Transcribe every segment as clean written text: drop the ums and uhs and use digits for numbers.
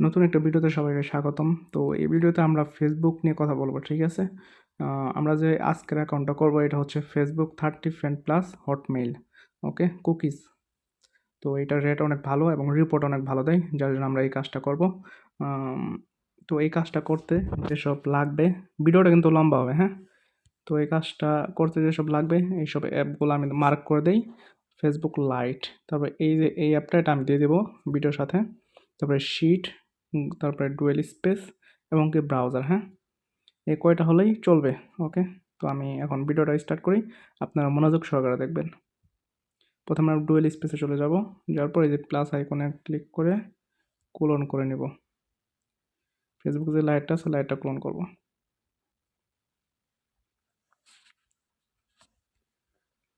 নতুন একটা ভিডিওতে সবাইকে স্বাগতম। তো এই ভিডিওতে আমরা ফেসবুক নিয়ে কথা বলবো, ঠিক আছে? আমরা যে আজকের অ্যাকাউন্টটা করবো এটা হচ্ছে ফেসবুক 30 ফ্রেন্ড প্লাস হটমেইল, ওকে, কুকিজ। তো এটার রেট অনেক ভালো এবং রিপোর্ট অনেক ভালো দেয়, যার জন্য আমরা এই কাজটা করব। আম, তো এই কাজটা করতে যেসব লাগবে, ভিডিওটা কিন্তু লম্বা হবে, হ্যাঁ? তো এই কাজটা করতে যেসব লাগবে এইসব অ্যাপগুলো আমি মার্ক করে দেই। ফেসবুক লাইট, তারপরে এই যে এই অ্যাপটা, এটা আমি দিয়ে দেবো ভিডিওর সাথে। তারপরে শিট, তারপরে ডুয়েল স্পেস এবং কি ব্রাউজার, হ্যাঁ? এই কয়টা হলেই চলবে, ওকে? তো আমি এখন ভিডিওটা স্টার্ট করি, আপনারা মনোযোগ সহকারে দেখবেন। প্রথমে আমরা ডুয়েল স্পেসে চলে যাব, যাওয়ার পর এই যে প্লাস আইকনে ক্লিক করে ক্লোন করে নেব। ফেসবুক যে লাইটটা আছে লাইটটা ক্লোন করব।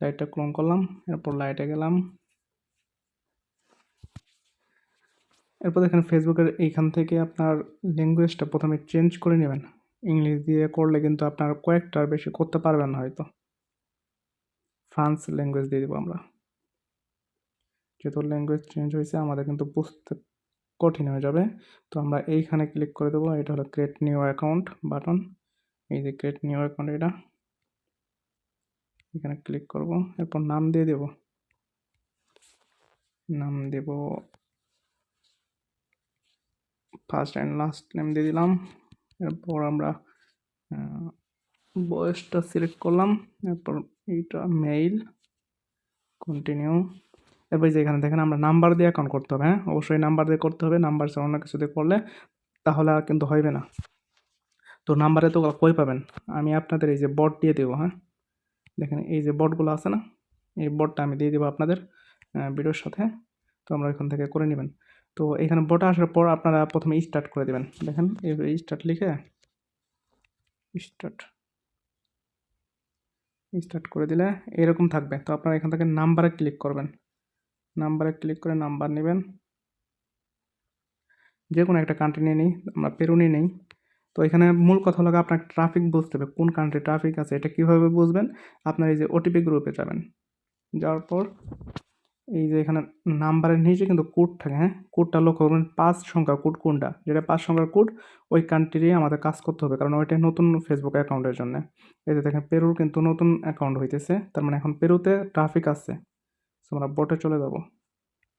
লাইটটা ক্লোন করলাম, এরপর লাইটে গেলাম। এরপর দেখেন ফেসবুকের এইখান থেকে আপনার ল্যাঙ্গুয়েজটা প্রথমে চেঞ্জ করে নেবেন। ইংলিশ দিয়ে করলে কিন্তু আপনার কয়েকটার বেশি করতে পারবেন না হয়তো। ফ্রান্স ল্যাঙ্গুয়েজ দিয়ে দেবো আমরা, যেহেতু ল্যাঙ্গুয়েজ চেঞ্জ হয়েছে আমাদের কিন্তু বুঝতে কঠিন হয়ে যাবে। তো আমরা এইখানে ক্লিক করে দেবো, এটা হলো ক্রিয়েট নিউ অ্যাকাউন্ট বাটন। এই যে ক্রিয়েট নিউ অ্যাকাউন্ট, এটা এখানে ক্লিক করব, এরপর নাম দিয়ে দেব। নাম দেব ফার্স্ট অ্যান্ড লাস্ট নেম দিয়ে দিলাম। এরপর আমরা বয়সটা সিলেক্ট করলাম, এরপর এইটা মেইল, কন্টিনিউ। এরপর যে এখানে দেখেন আমরা নাম্বার দিয়ে অ্যাকাউন্ট করতে হবে, হ্যাঁ? অবশ্যই নাম্বার দিয়ে করতে হবে, নাম্বার ছাড়া অন্য কিছু দিয়ে করলে তাহলে আর কিন্তু হইবে না। তো নাম্বারে তো কই পাবেন, আমি আপনাদের এই যে বট দিয়ে দেবো, হ্যাঁ? দেখেন এই যে বটগুলো আছে না, এই বটটা আমি দিয়ে দেবো আপনাদের ভিডিওর সাথে। তো আমরা এখান থেকে করে নেবেন। তো এখানে বট আসার পর আপনারা প্রথমে স্টার্ট করে দেবেন। দেখেন এই স্টার্ট লিখে স্টার্ট স্টার্ট করে দিলে এরকম থাকবে। তো আপনারা এখান থেকে নাম্বারে ক্লিক করবেন, নাম্বারে ক্লিক করে নাম্বার নেবেন। যে কোনো একটা কান্ট্রি নিয়ে নিই, আমরা পেরু নিয়ে নিই। তো এখানে মূল কথা হলো আপনার ট্রাফিক বুঝতে হবে, কোন কান্ট্রি ট্রাফিক আছে। এটা কীভাবে বুঝবেন, আপনার এই যে ওটিপি গ্রুপে যাবেন, যাওয়ার পর এই যে এখানে নাম্বারের নিচে কিন্তু কোড থাকে, হ্যাঁ? কোডটা লক্ষ্য করবেন, 5 সংখ্যা কোড কোনটা, যেটা 5 সংখ্যার কোড ওই কান্ট্রি আমাদের কাজ করতে হবে, কারণ ওইটাই নতুন ফেসবুক অ্যাকাউন্টের জন্য। এই যে দেখেন পেরুর কিন্তু নতুন অ্যাকাউন্ট হইতেছে, তার মানে এখন পেরুতে ট্রাফিক আছে। তো আমরা বোটে চলে যাব,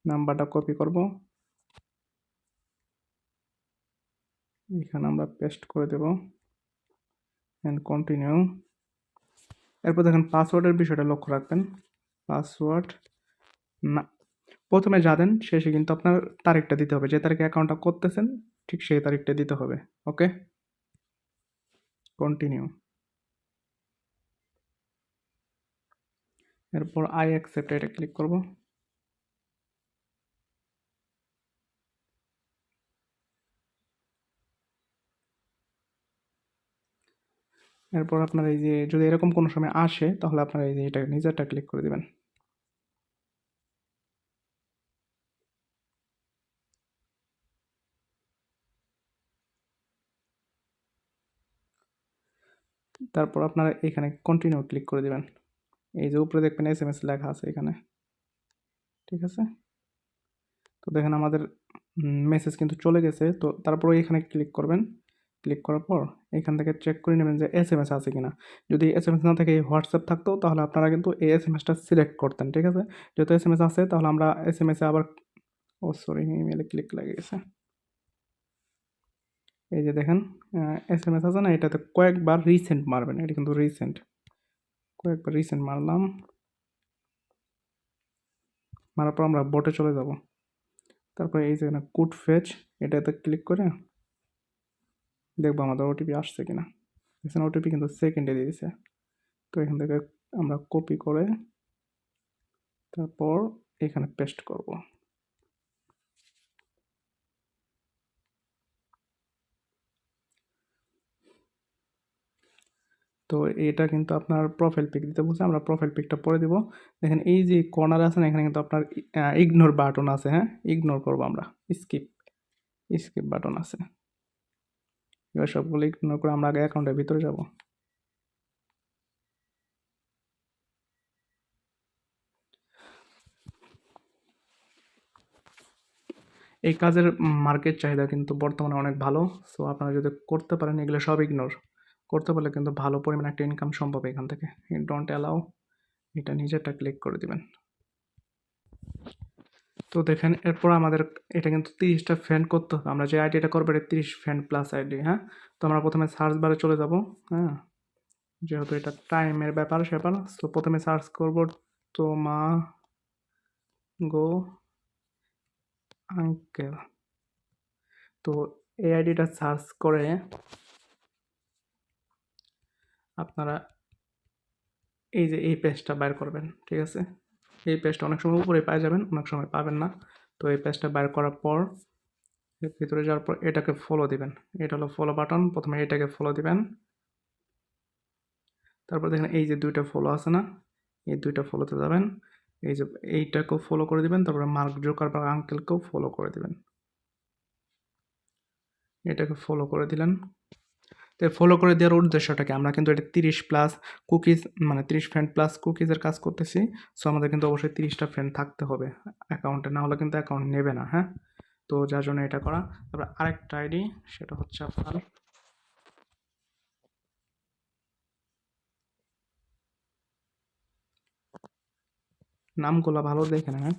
নাম্বারটা কপি করব, এখানে আমরা পেস্ট করে দেব অ্যান্ড কন্টিনিউ। এরপর দেখেন পাসওয়ার্ডের বিষয়টা লক্ষ্য রাখবেন। পাসওয়ার্ড না, প্রথমে যা দেন শেষে কিন্তু আপনার তারিখটা দিতে হবে, যে তারিখে অ্যাকাউন্টটা করতেছেন ঠিক সেই তারিখটা দিতে হবে, ওকে? কন্টিনিউ। এরপর আই অ্যাকসেপ্ট, এটা ক্লিক করব। এরপর আপনার এই যে যদি এরকম কোনো সময় আসে তাহলে আপনারা এই যে এটা নিজেরটা ক্লিক করে দেবেন। তারপর আপনারা এখানে কন্টিনিউ ক্লিক করে দেবেন। এই যে উপরে দেখবেন এসএমএস লেখা আছে এখানে, ঠিক আছে? তো দেখেন আমাদের মেসেজ কিন্তু চলে গেছে। তো তারপর এখানে ক্লিক করবেন, ক্লিক করার পর এখান থেকে চেক করে নেবেন যে এসএমএস আছে কিনা। যদি এসএমএস না থাকে হোয়াটসঅ্যাপ থাকতো তাহলে আপনারা কিন্তু এই এসএমএসটা সিলেক্ট করতেন, ঠিক আছে? যেহেতু এসএমএস আছে তাহলে আমরা এসএমএসে আবার, ও সরি, ইমেলে ক্লিক লেগে গেছে। এই যে দেখেন এসএমএস আছে না, এটাতে কয়েকবার রিসেন্ট মারবেন, এটা কিন্তু রিসেন্ট, কয়েকবার রিসেন্ট মারলাম। মারার পর আমরা বোটে চলে যাব। তারপরে এই যে কোড ফেচ, এটাতে ক্লিক করে দেখবো আমাদের ওটিপি আসছে কিনা। দেখছেন ওটিপি কিন্তু সেকেন্ডে দিয়ে দিছে। তো এখান থেকে আমরা কপি করে তারপর এখানে পেস্ট করব। তো এটা কিন্তু আপনার প্রোফাইল পিক দিতে বলছে, আমরা প্রোফাইল পিকটা পরে দিব। দেখেন এই যে কর্নারে আছে না, এখানে কিন্তু আপনার ইগনোর বাটন আছে, হ্যাঁ? ইগনোর করবো আমরা, স্কিপ স্কিপ বাটন আছে। এবার সবগুলো ইগনোর করে আমরা আগে অ্যাকাউন্টের ভিতরে যাব। এই কাজের মার্কেট চাহিদা কিন্তু বর্তমানে অনেক ভালো। সো আপনারা যদি করতে পারেন এগুলো সব ইগনোর করতে পারলে কিন্তু ভালো পরিমাণে একটা ইনকাম সম্ভব এখান থেকে। ডোন্ট অ্যালাউ, এটা নিজেরটা ক্লিক করে দিবেন। তো দেখেন এরপর আমাদের এটা কিন্তু 30টা ফ্রেন্ড করতে হবে। আমরা যে আইডিটা করবো এটা 30 ফ্রেন্ড প্লাস আইডি, হ্যাঁ? তো আমরা প্রথমে সার্চ বারে চলে যাব, হ্যাঁ? যেহেতু এটা টাইমের ব্যাপার-স্যাপার, সো প্রথমে সার্চ করব তোমাগো আঙ্কেল। তো এই আইডিটা সার্চ করে আপনারা এই যে এই পেজটা বের করবেন, ঠিক আছে? এই পেজটা অনেক সময় উপরে পেয়ে যাবেন, অনেক সময় পাবেন না। তো এই পেজটা বের করার পর এর ভিতরে যাওয়ার পর এটাকে ফলো দিবেন। এটা হলো ফলো বাটন, প্রথমে এটাকে ফলো দিবেন। তারপর দেখেন এই যে 2টা ফলো আছে না, এই 2টা ফলোতে যাবেন। এই যে এইটাকেও ফলো করে দিবেন, তারপরে মার্ক জুকারবার্গ আঙ্কেলকেও ফলো করে দিবেন। এটাকে ফলো করে দিলেন। তো ফলো করে দেওয়ার উদ্দেশ্যটা কি? আমরা কিন্তু এটা 30 প্লাস কুকিজ, মানে 30 ফ্রেন্ড প্লাস কুকিজের কাজ করতেছি। সো আমাদের কিন্তু অবশ্যই 30টা ফ্রেন্ড থাকতে হবে অ্যাকাউন্টে, না হলে কিন্তু অ্যাকাউন্ট নেবে না, হ্যাঁ? তো যার জন্য এটা করা। তারপর আরেকটা আইডি, সেটা হচ্ছে আপনার নামগুলো ভালো দেখে নেবেন।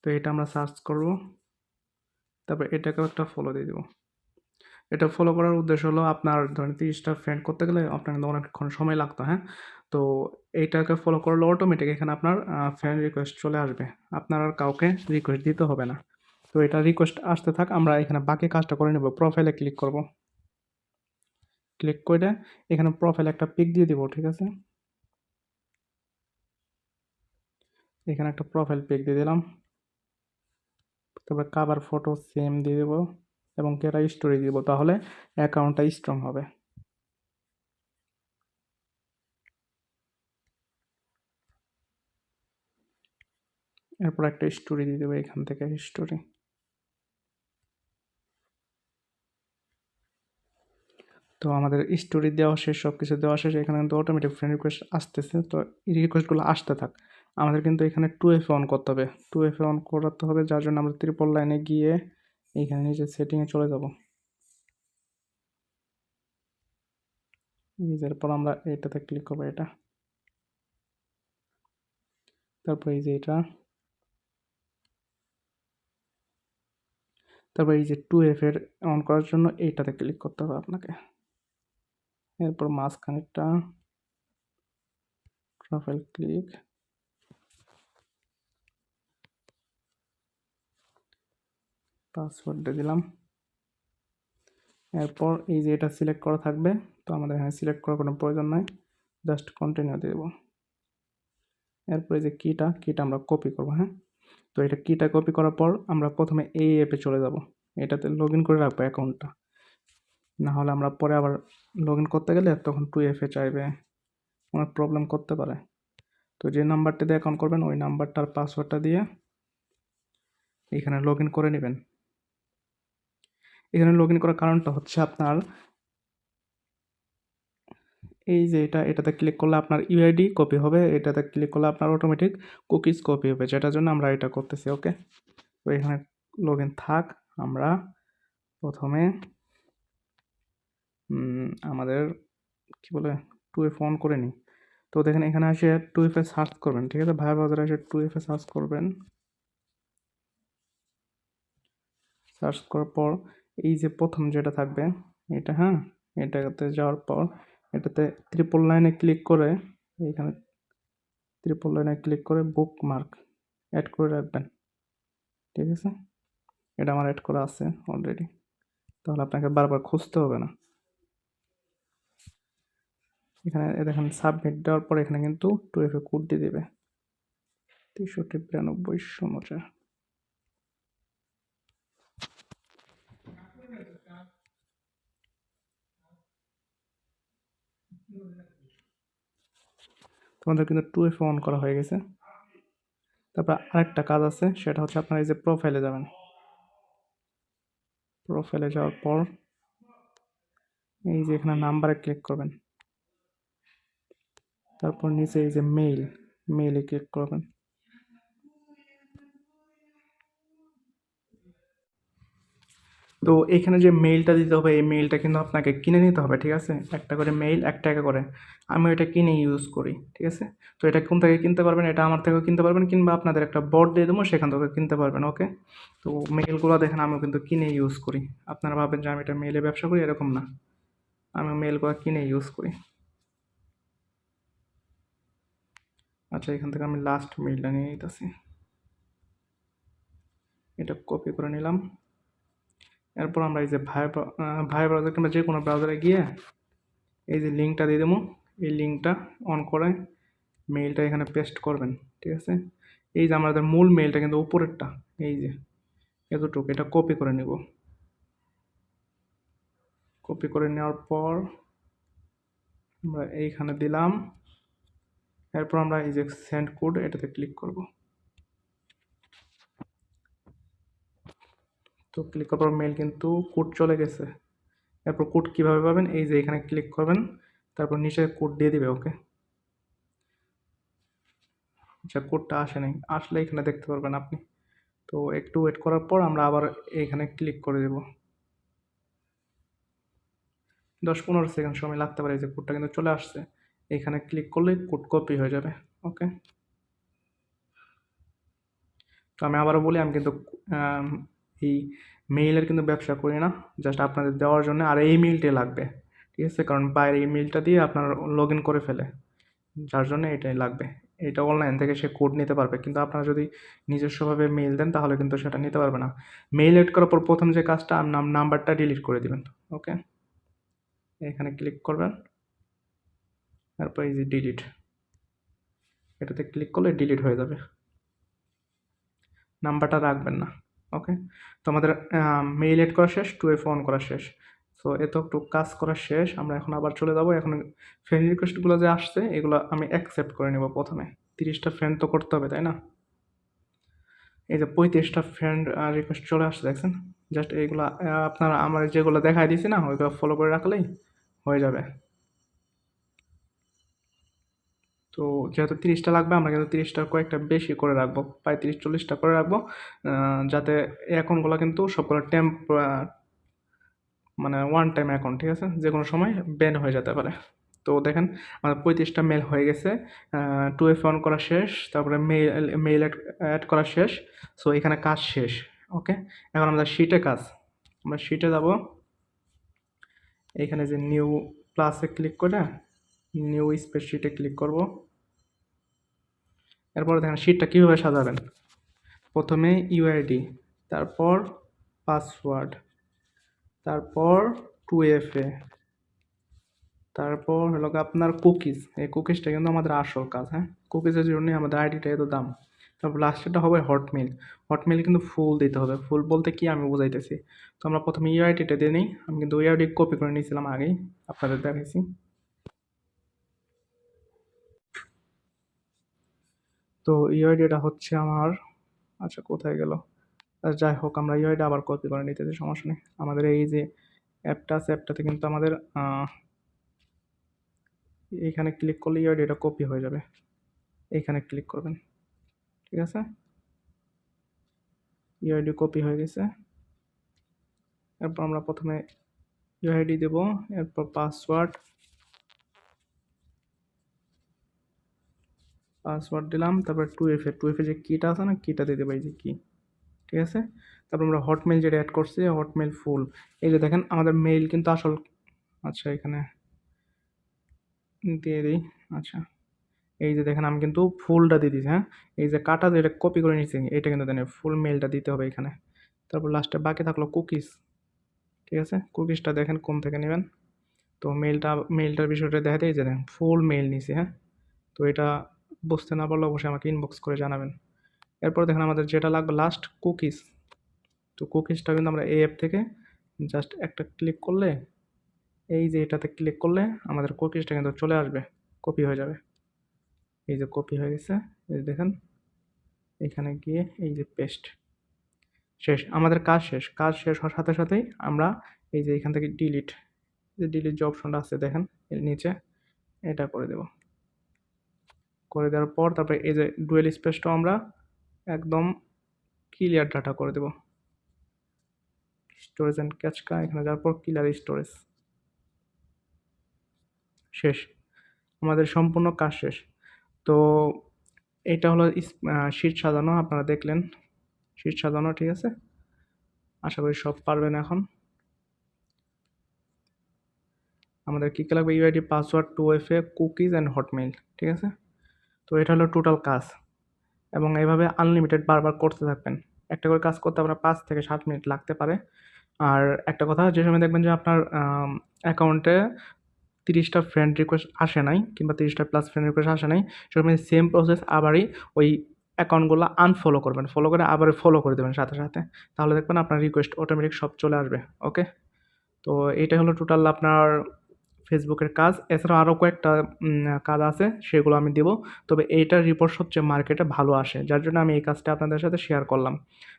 তো এটা আমরা সার্চ করব, তারপর এটাকেও একটা ফলো দিয়ে দেবো। এটা ফলো করার উদ্দেশ্য হলো আপনার ধরেন 30টা ফ্রেন্ড করতে গেলে আপনার কিন্তু অনেকক্ষণ সময় লাগতো, হ্যাঁ? তো এইটাকে ফলো করলে অটোমেটিক এখানে আপনার ফ্রেন্ড রিকোয়েস্ট চলে আসবে। আপনার আর কাউকে রিকোয়েস্ট দিতে হবে না। তো এটা রিকোয়েস্ট আসতে থাক, আমরা এখানে বাকি কাজটা করে নেব। প্রোফাইলে ক্লিক করব। ক্লিক করে এখানে প্রোফাইলে একটা পিক দিয়ে দিব, ঠিক আছে? এখানে একটা প্রোফাইল পিক দিয়ে দিলাম। তারপর কভার ফটো সেম দিয়ে দেবো এবং একটা স্টোরি দিব, তাহলে অ্যাকাউন্টটা স্ট্রং হবে। এরপর একটা স্টোরি দিয়ে দেবো এখান থেকে, স্টোরি। তো আমাদের স্টোরি দেওয়া শেষ, সব কিছু দেওয়া শেষ। এখানে কিন্তু অটোমেটিক ফ্রেন্ড রিকোয়েস্ট আসতেছে। তো এই রিকোয়েস্টগুলো আসতে থাক। আমাদের কিন্তু এখানে 2FA অন করতে হবে। 2FA অন করাতে হবে, যার জন্য আমরা ট্রিপল লাইনে গিয়ে এইখানে নিচে সেটিংয়ে চলে যাব। এরপর আমরা এটাতে ক্লিক করবো, এটা। তারপর এই যে এটা, তারপর এই যে 2FA এর অন করার জন্য এইটাতে ক্লিক করতে হবে আপনাকে। এরপর মাঝখানেরটা প্রোফাইল ক্লিক, পাসওয়ার্ড দিয়ে দিলাম। এরপর এই যে এটা সিলেক্ট করা থাকবে, তো আমাদের এখানে সিলেক্ট করার কোনো প্রয়োজন নাই, জাস্ট কন্টিনিউ দিয়ে দেবো। এরপর এই যে কিটা আমরা কপি করবো, হ্যাঁ? তো এটা কিটা কপি করার পর আমরা প্রথমে এই অ্যাপে চলে যাব। এটাতে লগ ইন করে রাখবো অ্যাকাউন্টটা, না হলে আমরা পরে আবার লগ ইন করতে গেলে তখন 2FA চাইবে, অনেক প্রবলেম করতে পারে। তো যে নাম্বারটা দিয়ে অ্যাকাউন্ট করবেন ওই নাম্বারটার পাসওয়ার্ডটা দিয়ে এখানে লগ ইন করে নেবেন। এখানে লগ ইন করার কারণটা হচ্ছে আপনার এই যে এটাতে ক্লিক করলে আপনার ইউআইডি কপি হবে, এটাতে ক্লিক করলে আপনার অটোমেটিক কুকিজ কপি হবে, যেটার জন্য আমরা এটা করতেছি, ওকে? তো এখানে লগ ইন থাক। আমরা প্রথমে আমাদের কি বলে 2FA অন করে নিই। তো দেখেন এখানে এসে 2FA সার্চ করবেন, ঠিক আছে? ভাইয়া বাজারে এসে 2FA সার্চ করবেন। সার্চ করার পর এই যে প্রথম যেটা থাকবে এটা, হ্যাঁ? এটাতে যাওয়ার পর এটাতে ট্রিপল লাইনে ক্লিক করে এইখানে ট্রিপল লাইনে ক্লিক করে বুকমার্ক অ্যাড করে রাখবেন, ঠিক আছে? এটা আমার অ্যাড করা আছে অলরেডি, তাহলে আপনাকে বারবার খুঁজতে হবে না। এখানে দেখেন সাবমিট দেওয়ার পর এখানে কিন্তু 2FA কোড দিয়ে দেবে 6392 তোমাদের কিন্তু 2FA অন করা হয়ে গেছে। তারপর আরেকটা কাজ আছে, সেটা হচ্ছে আপনার এই যে প্রোফাইলে যাবেন। প্রোফাইলে যাওয়ার পর এই যে এখানে নাম্বারে ক্লিক করবেন, তারপর নিচে এই যে মেইলে ক্লিক করবেন। তো এখানে যে মেইলটা দিতে হবে এই মেইলটা কিন্তু আপনাকে কিনে নিতে হবে, ঠিক আছে? একটা করে মেইল 1 টাকা করে। আমি এটা কিনে ইউজ করি, ঠিক আছে? তো এটা কোন থেকে কিনতে পারবেন? এটা আমার থেকেও কিনতে পারবেন, কিংবা আপনাদের একটা বট দিয়ে দেবো, সেখান থেকেও কিনতে পারবেন, ওকে? তো মেইলগুলো দেখেন আমিও কিন্তু কিনে ইউজ করি। আপনারা ভাবেন যে আমি এটা মেইলে ব্যবসা করি, এরকম না। আমি মেইলগুলো কিনে ইউজ করি। আচ্ছা, এখান থেকে আমি লাস্ট মেইলটা নিয়ে নিতেছি। এটা কপি করে নিলাম। এরপর আমরা এই যে ভাই ব্রাউজার কিংবা যে কোনো ব্রাউজারে গিয়ে এই যে লিঙ্কটা দিয়ে দেবো, এই লিঙ্কটা অন করে মেইলটা এখানে পেস্ট করবেন, ঠিক আছে? এই যে আমাদের মূল মেইলটা কিন্তু উপরেরটা, এই যে এতটুকু, এটা কপি করে নেব। কপি করে নেওয়ার পর আমরা এইখানে দিলাম। এরপর আমরা এই যে সেন্ড কোড, এটাতে ক্লিক করব। তো ক্লিক করার পর মেইল কিন্তু কোড চলে গেছে। এরপর কোড কীভাবে পাবেন? এই যে এখানে ক্লিক করবেন, তারপর নিচে কোড দিয়ে দিবে, ওকে? আচ্ছা, কোডটা আসে নাই, আসলে এখানে দেখতে পারবেন আপনি। তো একটু ওয়েট করার পর আমরা আবার এইখানে ক্লিক করে দেব। 10-15 সেকেন্ড সময় লাগতে পারে। এই যে কোডটা কিন্তু চলে আসছে, এখানে ক্লিক করলে কোড কপি হয়ে যাবে, ওকে? তো আমি আবারও বলি, আমি কিন্তু আম, এই মেইলের কিন্তু ব্যবসা করি না, জাস্ট আপনাদের দেওয়ার জন্য। আর এই মেইলটাই লাগবে, ঠিক আছে? কারণ বাইরে এই মেইলটা দিয়ে আপনার লগ ইন করে ফেলে, যার জন্য এটাই লাগবে। এটা অনলাইন থেকে সে কোড নিতে পারবে, কিন্তু আপনারা যদি নিজস্বভাবে মেইল দেন তাহলে কিন্তু সেটা নিতে পারবে না। মেইল এড করার পর প্রথম যে কাজটা, নাম্বারটা ডিলিট করে দিবেন, ওকে? এখানে ক্লিক করবেন, তারপর এই যে ডিলিট, এটাতে ক্লিক করলে ডিলিট হয়ে যাবে। নাম্বারটা রাখবেন না, ওকে? তো আমাদের মেইল এড করা শেষ, 2FA অন করা শেষ। সো এতটুকু কাজ করা শেষ। আমরা এখন আবার চলে যাব। এখন ফ্রেন্ড রিকোয়েস্টগুলো যে আসছে এগুলো আমি অ্যাকসেপ্ট করে নেব প্রথমে। 30টা ফ্রেন্ড তো করতে হবে, তাই না? এই যে 35টা ফ্রেন্ড রিকোয়েস্ট চলে আসছে, দেখছেন? জাস্ট এইগুলা আপনারা আমার যেগুলো দেখাই দিয়েছি না, ওইগুলো ফলো করে রাখলেই হয়ে যাবে। তো যেহেতু 30টা লাগবে, আমরা কিন্তু 30টার কয়েকটা বেশি করে রাখবো, প্রায় 30-40টা করে রাখবো, যাতে অ্যাকাউন্টগুলো কিন্তু সবগুলো মানে ওয়ান টাইম অ্যাকাউন্ট, ঠিক আছে? যে কোনো সময় ব্যান হয়ে যেতে পারে। তো দেখেন আমাদের 35টা মেল হয়ে গেছে, 2FA অন করা শেষ, তারপরে মেইল অ্যাড করা শেষ। সো এখানে কাজ শেষ, ওকে? এখন আমরা শিটে কাজ, আমরা শিটে যাব। এখানে যে নিউ প্লাসে ক্লিক করে নিউ স্প্রেডশিটে ক্লিক করব। এরপর দেখেন শিটটা কীভাবে সাজাবেন। প্রথমে ইউআইডি, তারপর পাসওয়ার্ড, তারপর 2FA, তারপর হলো আপনার কুকিজ। এই কুকিজটা কিন্তু আমাদের আসল কাজ, হ্যাঁ? কুকিজের জন্যই আমাদের আইডিটা এত দাম। তারপর লাস্টেরটা হবে হটমেইল। হটমেইল কিন্তু ফুল দিতে হবে। ফুল বলতে কি আমি বুঝাইতেছি। তো আমরা প্রথমে ইউআইডিটা দিয়ে নিই। আমি কিন্তু ইউআইডি কপি করে নিয়েছিলাম আগেই, আপনাদের দেখাইছি। তো ইউআইডিটা হচ্ছে আমার, আচ্ছা কোথায় গেল? যাই হোক, আমরা ইউআইডি আবার কপি করে নিতেছি, সমস্যা নেই। আমাদের এই যে অ্যাপটা আছে, অ্যাপটাতে কিন্তু আমাদের এইখানে ক্লিক করলে ইউআইডিটা কপি হয়ে যাবে। এইখানে ক্লিক করবেন, ঠিক আছে? ইউআইডি কপি হয়ে গেছে। এরপর আমরা প্রথমে ইউআইডি দেব, এরপর পাসওয়ার্ড, দিলাম। তারপর 2FA যে কিটা আছে না, কিটা দিয়ে দেবো, এই যে কি, ঠিক আছে? তারপর আমরা হটমেইল যেটা অ্যাড করছি, হটমেইল ফুল। এই যে দেখেন আমাদের মেইল কিন্তু আসল, আচ্ছা এখানে দিয়ে দিই। আচ্ছা, এই যে দেখেন আমি কিন্তু ফুলটা দিয়ে দিচ্ছি, হ্যাঁ? এই যে কাটা যেটা কপি করে নিচ্ছি, এটা কিন্তু দেন ফুল মেইলটা দিতে হবে এখানে। তারপর লাস্টে বাকি থাকলো কুকিজ, ঠিক আছে? কুকিজটা দেখেন কোন থেকে নেবেন। তো মেইলটার বিষয়টা দেখাতে, এই যে দেখেন ফুল মেইল নিছি, হ্যাঁ? তো এটা বুঝতে না পারলে অবশ্যই আমাকে ইনবক্স করে জানাবেন। এরপর দেখেন আমাদের যেটা লাগবে লাস্ট, কুকিজ। তো কুকিজটা কিন্তু আমরা এই অ্যাপ থেকে জাস্ট একটা ক্লিক করলে, এই যে এটাতে ক্লিক করলে আমাদের কুকিজটা কিন্তু চলে আসবে, কপি হয়ে যাবে। এই যে কপি হয়ে গেছে, এই যে দেখেন এখানে গিয়ে এই যে পেস্ট, শেষ। আমাদের কাজ শেষ। কাজ শেষ হওয়ার সাথে সাথেই আমরা এই যে এখান থেকে ডিলিট, যে ডিলিট যে অপশনটা আছে দেখেন এর নিচে, এটা করে দেব। করে দেওয়ার পর তারপরে এই যে ডুয়েল স্পেসটাও আমরা একদম ক্লিয়ার ডাটা করে দেব। স্টোরেজ অ্যান্ড ক্যাচকা, এখানে যাওয়ার পর ক্লিয়ার স্টোরেজ, শেষ, আমাদের সম্পূর্ণ কাজ শেষ। তো এটা হলো শীট সাজানো, আপনারা দেখলেন শীট সাজানো, ঠিক আছে। আশা করি সব পারবেন এখন। আমাদের কী কী লাগবে, UID, password, 2FA, cookies and Hotmail, ঠিক আছে। তো এটা হলো টোটাল কাজ, এবং এইভাবে আনলিমিটেড বারবার করতে থাকবেন। একটা করে কাজ করতে আপনার 5 থেকে 7 মিনিট লাগতে পারে। আর একটা কথা, যে সময় দেখবেন যে আপনার অ্যাকাউন্টে 30টা ফ্রেন্ড রিকোয়েস্ট আসে নাই, কিংবা 30টা প্লাস ফ্রেন্ড রিকোয়েস্ট আসে নাই, সেরকম সেম প্রসেস আবারই ওই অ্যাকাউন্টগুলো আনফলো করবেন, ফলো করে আবার ফলো করে দেবেন সাথে সাথে, তাহলে দেখবেন আপনার রিকোয়েস্ট অটোমেটিক সব চলে আসবে। ওকে, তো এইটাই হলো টোটাল আপনার ফেসবুকের কাজ। এছাড়াও আরও কয়েকটা কাজ আছে, সেগুলো আমি দেবো। তবে এইটার রিপোর্ট সবচেয়ে মার্কেটে ভালো আসে, যার জন্য আমি এই কাজটা আপনাদের সাথে শেয়ার করলাম।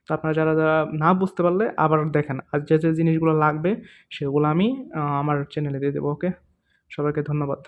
তো আপনারা যারা যারা না বুঝতে পারলে আবার দেখেন, আর যে যে জিনিসগুলো লাগবে সেগুলো আমি আমার চ্যানেলে দিয়ে দেবো। ওকে, সবাইকে ধন্যবাদ।